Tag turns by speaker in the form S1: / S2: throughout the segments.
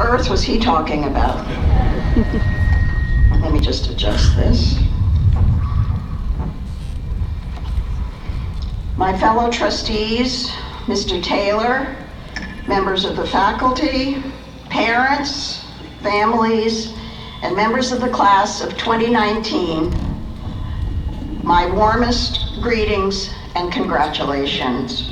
S1: earth was he talking about? Let me just adjust this. My fellow trustees, Mr. Taylor, members of the faculty, parents, families, and members of the class of 2019, my warmest greetings and congratulations.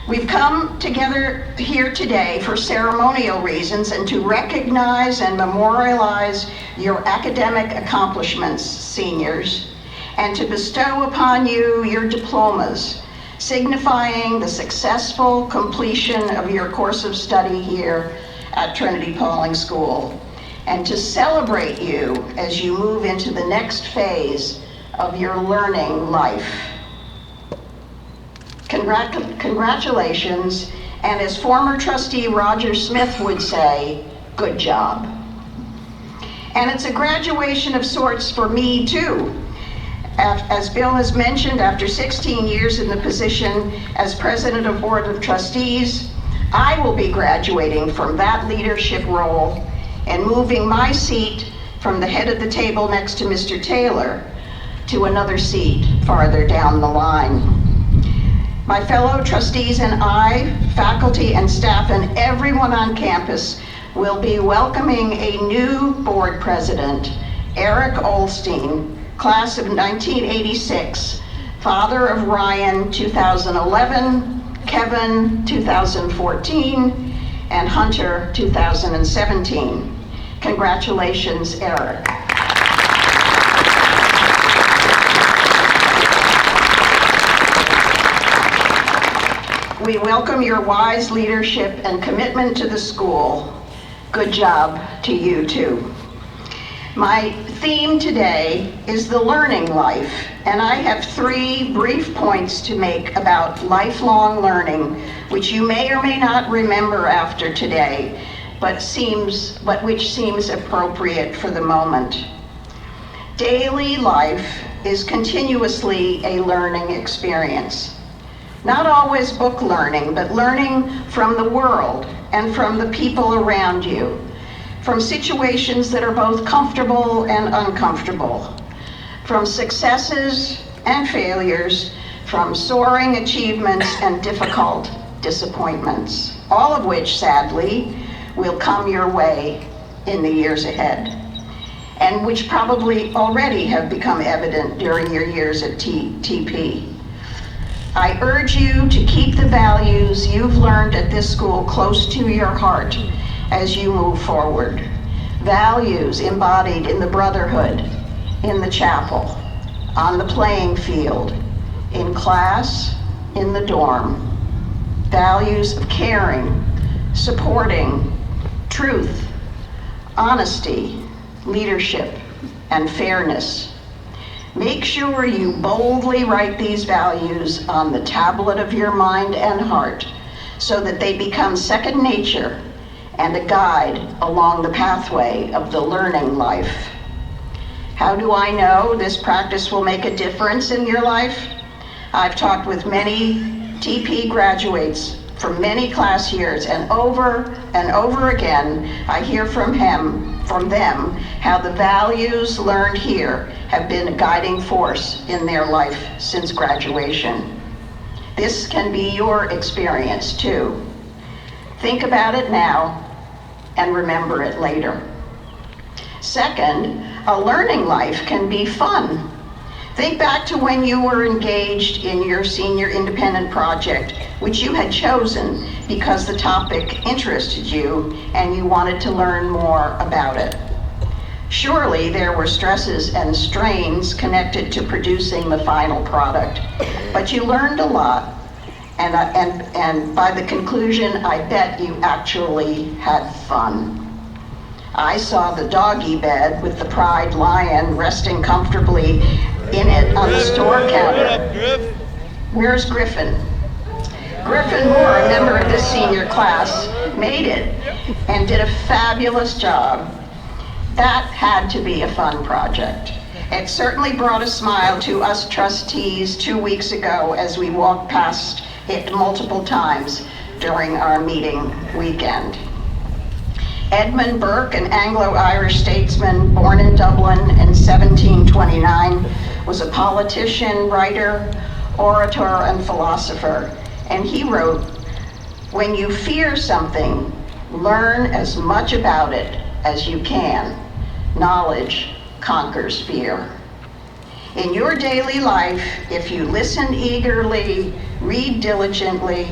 S1: We've come together here today for ceremonial reasons and to recognize and memorialize your academic accomplishments, seniors, and to bestow upon you your diplomas, signifying the successful completion of your course of study here at Trinity-Pawling School, and to celebrate you as you move into the next phase of your learning life. Congratulations, and as former trustee Roger Smith would say, good job. And it's a graduation of sorts for me too. As Bill has mentioned, after 16 years in the position as president of Board of Trustees, I will be graduating from that leadership role and moving my seat from the head of the table next to Mr. Taylor to another seat farther down the line. My fellow trustees and I, faculty and staff, and everyone on campus will be welcoming a new board president, Eric Olstein, class of 1986, father of Ryan 2011, Kevin 2014, and Hunter 2017. Congratulations, Eric. We welcome your wise leadership and commitment to the school. Good job to you too. My theme today is the learning life, and I have 3 brief points to make about lifelong learning, which you may or may not remember after today, but which seems appropriate for the moment. Daily life is continuously a learning experience. Not always book learning, but learning from the world and from the people around you, from situations that are both comfortable and uncomfortable, from successes and failures, from soaring achievements and difficult disappointments, all of which, sadly, will come your way in the years ahead, and which probably already have become evident during your years at TP. I urge you to keep the values you've learned at this school close to your heart as you move forward. Values embodied in the brotherhood, in the chapel, on the playing field, in class, in the dorm. Values of caring, supporting, truth, honesty, leadership, and fairness. Make sure you boldly write these values on the tablet of your mind and heart so that they become second nature and a guide along the pathway of the learning life. How do I know this practice will make a difference in your life? I've talked with many TP graduates from many class years, and over again, I hear from them how the values learned here have been a guiding force in their life since graduation. This can be your experience too. Think about it now and remember it later. Second, a learning life can be fun. Think back to when you were engaged in your senior independent project, which you had chosen because the topic interested you and you wanted to learn more about it. Surely there were stresses and strains connected to producing the final product, but you learned a lot, and by the conclusion, I bet you actually had fun. I saw the doggy bed with the pride lion resting comfortably in it on the store counter. Where's Griffin? Griffin Moore, a member of this senior class, made it and did a fabulous job. That had to be a fun project. It certainly brought a smile to us trustees 2 weeks ago as we walked past it multiple times during our meeting weekend. Edmund Burke, an Anglo-Irish statesman born in Dublin in 1729, was a politician, writer, orator, and philosopher. And he wrote, "When you fear something, learn as much about it as you can. Knowledge conquers fear." In your daily life, if you listen eagerly, read diligently,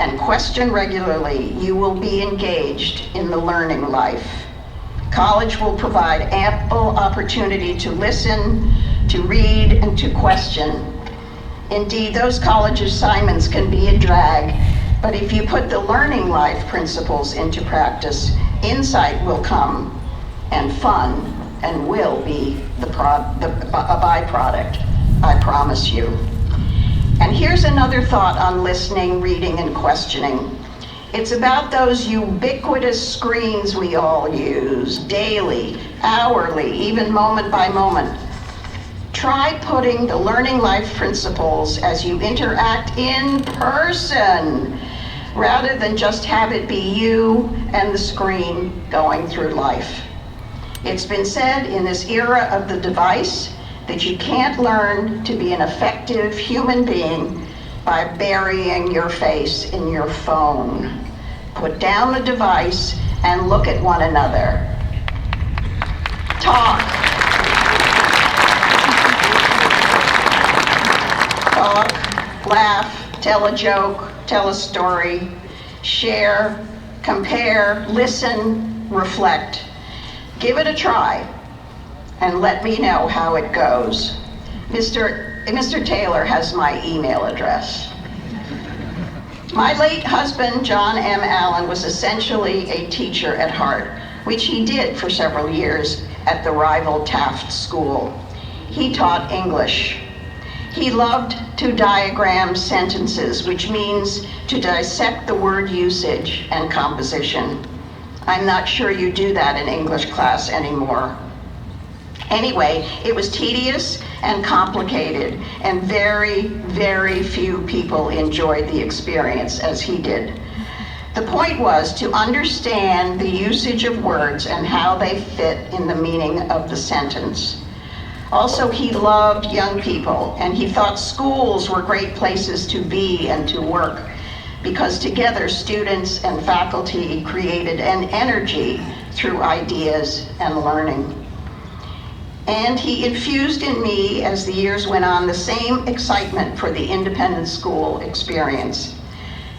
S1: and question regularly, you will be engaged in the learning life. College will provide ample opportunity to listen, to read, and to question. Indeed, those college assignments can be a drag, but if you put the learning life principles into practice, insight will come, and fun and will be a byproduct, I promise you. And here's another thought on listening, reading, and questioning. It's about those ubiquitous screens we all use daily, hourly, even moment by moment. Try putting the learning life principles as you interact in person, rather than just have it be you and the screen going through life. It's been said in this era of the device that you can't learn to be an effective human being by burying your face in your phone. Put down the device and look at one another. Talk. Talk, laugh, tell a joke, tell a story, share, compare, listen, reflect. Give it a try, and let me know how it goes. Mr. Taylor has my email address. My late husband, John M. Allen, was essentially a teacher at heart, which he did for several years at the rival Taft School. He taught English. He loved to diagram sentences, which means to dissect the word usage and composition. I'm not sure you do that in English class anymore. Anyway, it was tedious and complicated, and very, very few people enjoyed the experience as he did. The point was to understand the usage of words and how they fit in the meaning of the sentence. Also, he loved young people, and he thought schools were great places to be and to work, because together students and faculty created an energy through ideas and learning. And he infused in me, as the years went on, the same excitement for the independent school experience.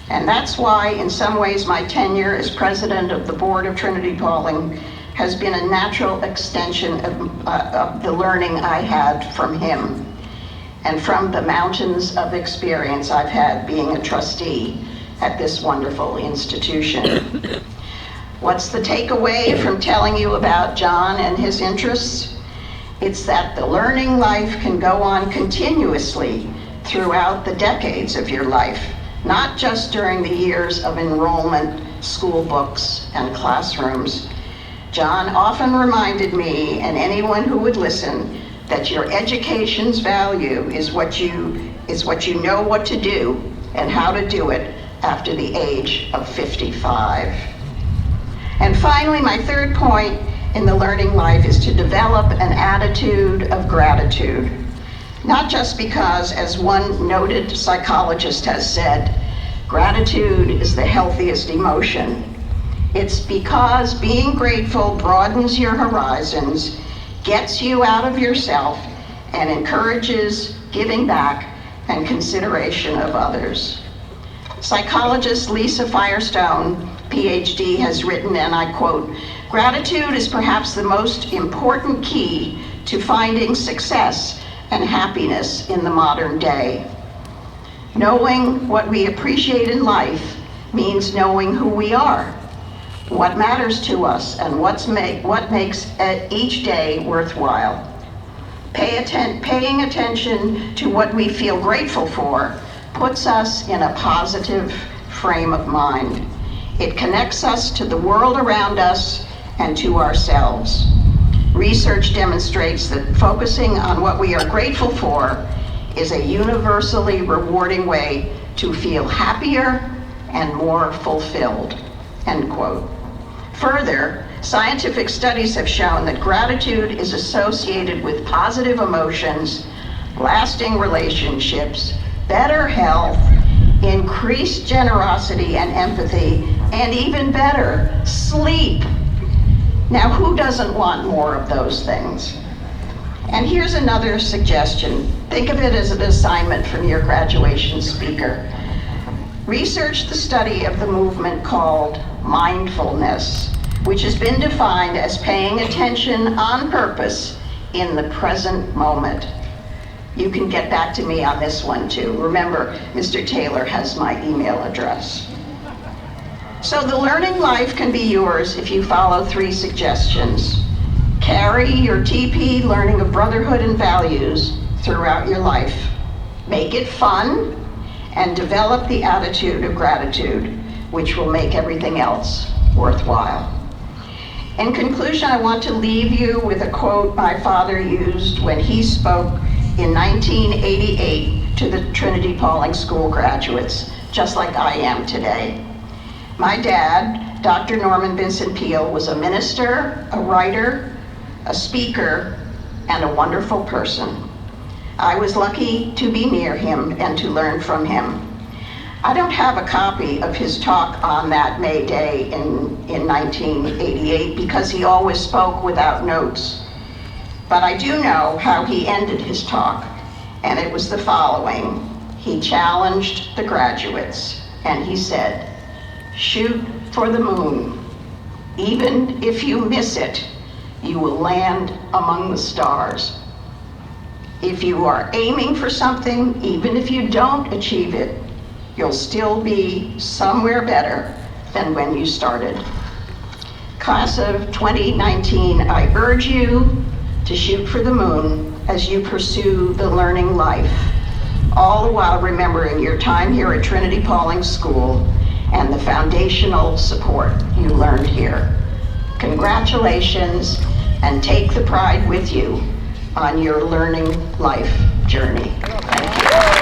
S1: And that's why, in some ways, my tenure as president of the board of Trinity-Pawling has been a natural extension of the learning I had from him and from the mountains of experience I've had being a trustee at this wonderful institution. What's the takeaway from telling you about John and his interests? It's that the learning life can go on continuously throughout the decades of your life, not just during the years of enrollment, school books, and classrooms. John often reminded me, and anyone who would listen, that your education's value is what you know what to do and how to do it after the age of 55. And finally, my third point in the learning life is to develop an attitude of gratitude. Not just because, as one noted psychologist has said, gratitude is the healthiest emotion. It's because being grateful broadens your horizons, gets you out of yourself, and encourages giving back and consideration of others. Psychologist Lisa Firestone, PhD, has written, and I quote, "Gratitude is perhaps the most important key to finding success and happiness in the modern day. Knowing what we appreciate in life means knowing who we are, what matters to us, and what makes each day worthwhile. Paying attention to what we feel grateful for puts us in a positive frame of mind. It connects us to the world around us and to ourselves. Research demonstrates that focusing on what we are grateful for is a universally rewarding way to feel happier and more fulfilled," end quote. Further, scientific studies have shown that gratitude is associated with positive emotions, lasting relationships, better health, increased generosity and empathy, and even better, sleep. Now, who doesn't want more of those things? And here's another suggestion. Think of it as an assignment from your graduation speaker. Research the study of the movement called mindfulness, which has been defined as paying attention on purpose in the present moment. You can get back to me on this one too. Remember, Mr. Taylor has my email address. So the learning life can be yours if you follow 3 suggestions. Carry your TP learning of brotherhood and values throughout your life. Make it fun and develop the attitude of gratitude, which will make everything else worthwhile. In conclusion, I want to leave you with a quote my father used when he spoke in 1988 to the Trinity-Pawling school graduates, just like I am today. My dad, Dr. Norman Vincent Peale, was a minister, a writer, a speaker, and a wonderful person. I was lucky to be near him and to learn from him. I don't have a copy of his talk on that May Day in 1988 because he always spoke without notes. But I do know how he ended his talk, and it was the following. He challenged the graduates, and he said, "Shoot for the moon. Even if you miss it, you will land among the stars. If you are aiming for something, even if you don't achieve it, you'll still be somewhere better than when you started." Class of 2019, I urge you to shoot for the moon as you pursue the learning life, all the while remembering your time here at Trinity-Pawling School and the foundational support you learned here. Congratulations, and take the pride with you on your learning life journey. Thank you.